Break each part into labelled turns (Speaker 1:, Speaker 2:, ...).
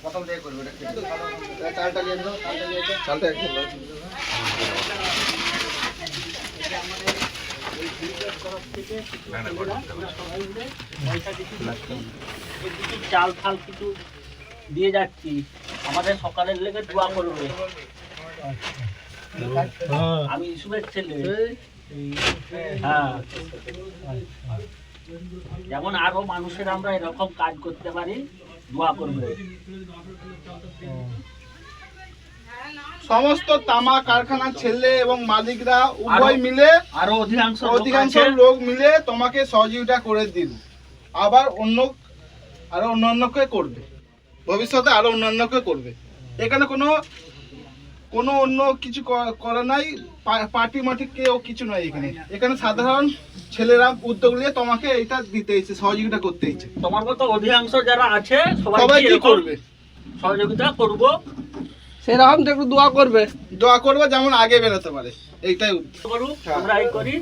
Speaker 1: প্রথম থেকে করবে এটা চালটা নিয়ে দাও, চালটা একদম
Speaker 2: চাল ফাল কিছু দিয়ে যাচ্ছি, আমাদের সকালের লেগে দোয়া করবে। আমি ইসুমের ছেলে। হ্যাঁ, যেমন আরো মানুষের আমরা এরকম কাজ করতে পারি, দোয়া করবে।
Speaker 3: সমস্ত তামা কারখানার ছেলে এবং মালিকরা উভয় মিলে
Speaker 2: আরো
Speaker 3: অধিকাংশ লোক মিলে তোমাকে সহযোগিতা করে দিন। আবার আরো অন্যান্যকে করবে, ভবিষ্যতে আরো অন্যান্যকে করবে। এখানে কোনো অন্য কিছু করা নাই, পার্টি মাটি কেউ কিছু নয়। এখানে সাধারণ ছেলেরা উদ্যোগ নিয়ে তোমাকে এটা দিতে ইচ্ছে, সহযোগিতা করতে ইচ্ছে।
Speaker 2: তোমার মতো অধিকাংশ যারা আছে
Speaker 3: সবাই কি করবে,
Speaker 2: সহযোগিতা করবো।
Speaker 4: সেরকম তো একটু দোয়া করবে,
Speaker 3: যেমন আগে বেরোতে পারে, এইটাই
Speaker 2: করুক, আমরা এই করি।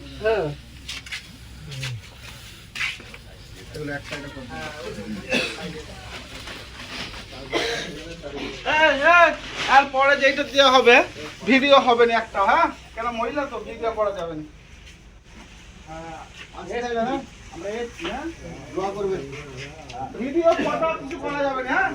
Speaker 3: আর পরে যেটা দেওয়া হবে ভিডিও হবে না একটা, হ্যাঁ, কেন মহিলা তো ভিডিও করা যাবে না। আমরা দোয়া করবে, ভিডিও ফটো কিছু করা যাবে না, হ্যাঁ।